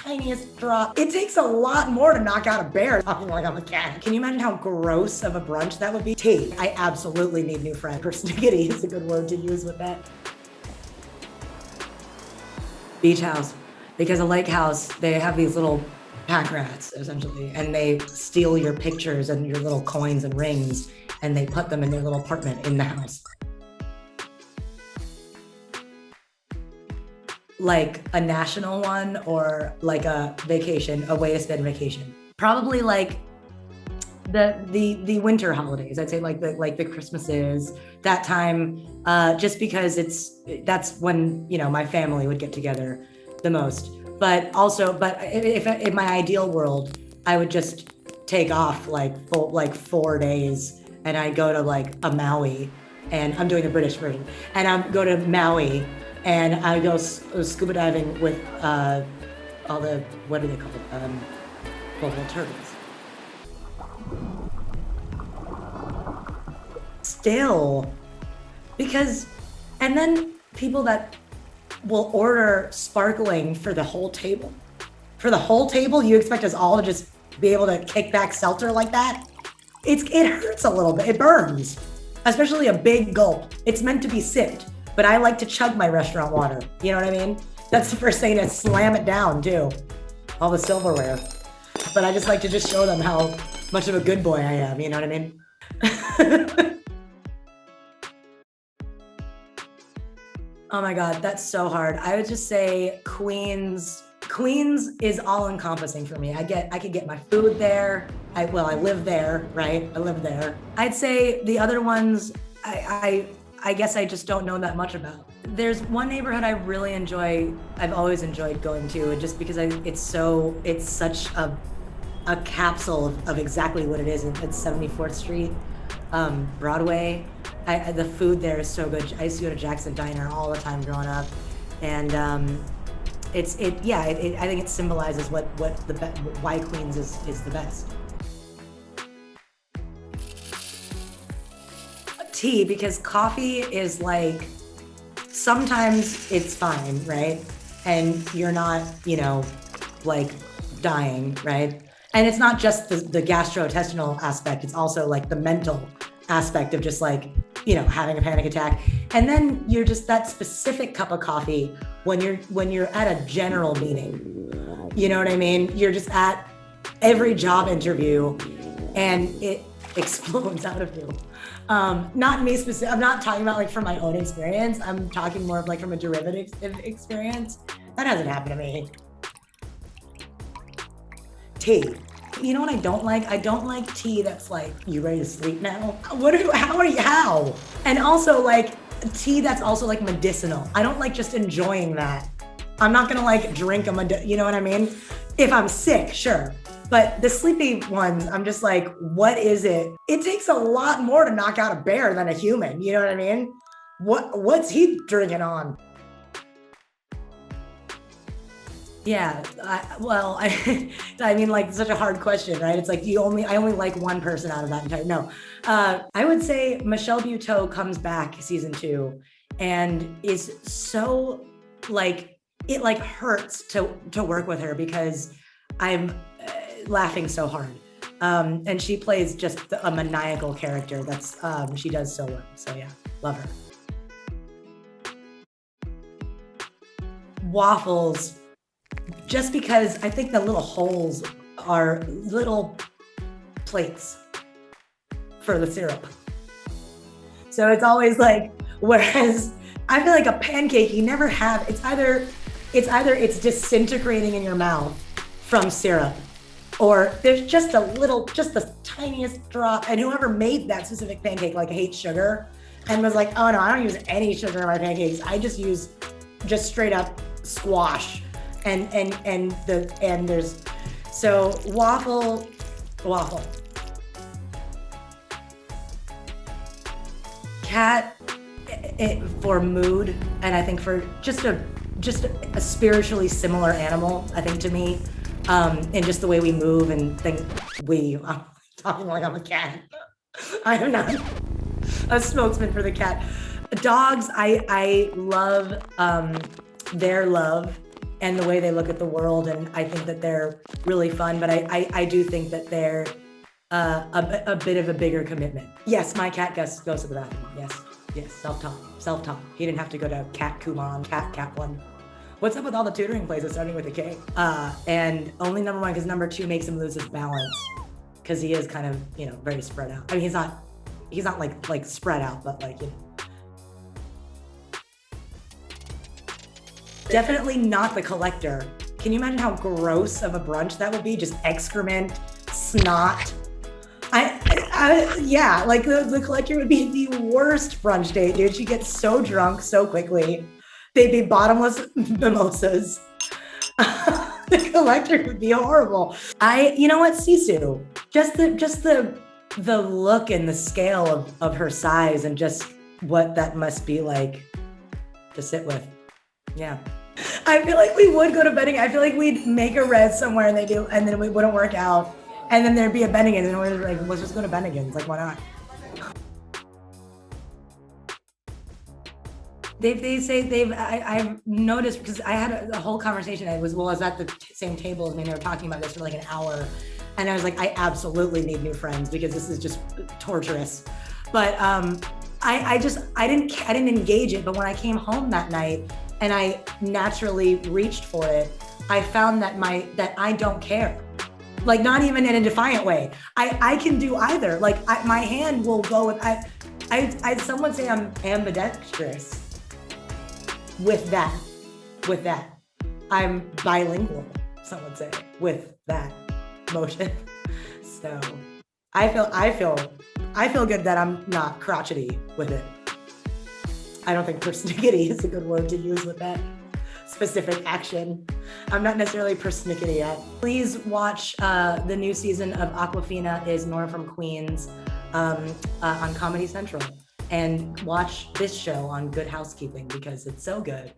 tiniest drop. It takes a lot more to knock out a bear. Talking like I'm a cat. Can you imagine how gross of a brunch that would be? Tea. I absolutely need new friends. Persnickety is a good word to use with that. Beach house. Because a lake house, they have these little pack rats, essentially, and they steal your pictures and your little coins and rings, and they put them in their little apartment in the house. Like a national one or like a vacation, a way to spend vacation. Probably like the winter holidays. I'd say like the Christmases, that time, just because that's when, my family would get together the most. But if in my ideal world, I would just take off like 4 days and I go to like a Maui, and I'm doing the British version, and I go to Maui and I go scuba diving with all the, what are they called? Little turtles. Still, because, and then people that will order sparkling for the whole table. For the whole table, you expect us all to just be able to kick back seltzer like that? It hurts a little bit, it burns, especially a big gulp. It's meant to be sipped, but I like to chug my restaurant water. You know what I mean? That's the first thing to slam it down too, all the silverware. But I just like to just show them how much of a good boy I am, you know what I mean? Oh my God, that's so hard. I would just say Queens is all encompassing for me. I could get my food there. I live there, right? I live there. I'd say the other ones, I guess I just don't know that much about. There's one neighborhood I really enjoy, I've always enjoyed going to, and just because it's such a capsule of exactly what it is. It's 74th Street, Broadway. The food there is so good. I used to go to Jackson Diner all the time growing up, and I think it symbolizes why Queens is the best. Tea, because coffee is like, sometimes it's fine, right? And you're not, like dying, right? And it's not just the gastrointestinal aspect, it's also like the mental aspect of just like, having a panic attack. And then you're just that specific cup of coffee when you're at a general meeting. You know what I mean? You're just at every job interview and it explodes out of you. Not me specific. I'm not talking about like from my own experience. I'm talking more of like from a derivative experience. That hasn't happened to me. Tea. You know what I don't like? I don't like tea that's like, you ready to sleep now? How? And also like tea that's also like medicinal. I don't like just enjoying that. I'm not gonna like drink you know what I mean? If I'm sick, sure. But the sleepy ones, I'm just like, what is it? It takes a lot more to knock out a bear than a human. You know what I mean? What's he drinking on? Yeah, I mean, like, such a hard question, right? It's like I only like one person out of that entire, no. I would say Michelle Buteau comes back season 2 and is so like, it like hurts to work with her because I'm laughing so hard. And she plays just a maniacal character that's, she does so well. So yeah, love her. Waffles. Just because I think the little holes are little plates for the syrup. So it's always like, whereas I feel like a pancake, you never have, it's either it's disintegrating in your mouth from syrup, or there's just the tiniest drop. And whoever made that specific pancake like hates sugar and was like, oh no, I don't use any sugar in my pancakes. I just use straight up squash. And there's, so waffle. Cat, for mood, and I think for just a spiritually similar animal, I think, to me, and just the way we move and think. I'm talking like I'm a cat. I am not a spokesman for the cat. Dogs, I love their love and the way they look at the world. And I think that they're really fun, but I do think that they're a bit of a bigger commitment. Yes, my cat goes to the bathroom. Yes, self-taught. He didn't have to go to Cat Kumon, Cat one. What's up with all the tutoring places starting with a K? And only number one, because number two makes him lose his balance, because he is kind of, very spread out. I mean, he's not like spread out, but like, Definitely not the collector. Can you imagine how gross of a brunch that would be? Just excrement, snot. Yeah, like the collector would be the worst brunch date, dude. She gets so drunk so quickly. They'd be bottomless mimosas. The collector would be horrible. You know what, Sisu? Just the look and the scale of her size and just what that must be like to sit with. Yeah. I feel like we would go to Bennigan. I feel like we'd make a res somewhere and then we wouldn't work out. And then there'd be a Bennigan and we're like, let's just go to Bennigan's. Like, why not? I've noticed, because I had a whole conversation. I was at the same table as me and they were talking about this for like an hour. And I was like, I absolutely need new friends because this is just torturous. But I didn't engage it. But when I came home that night and I naturally reached for it, I found that I don't care. Like, not even in a defiant way. I can do either. Like, my hand will go with, someone say I'm ambidextrous with that. I'm bilingual, someone say, with that motion. So I feel good that I'm not crotchety with it. I don't think persnickety is a good word to use with that specific action. I'm not necessarily persnickety yet. Please watch the new season of Awkwafina is Nora from Queens on Comedy Central, and watch this show on Good Housekeeping because it's so good.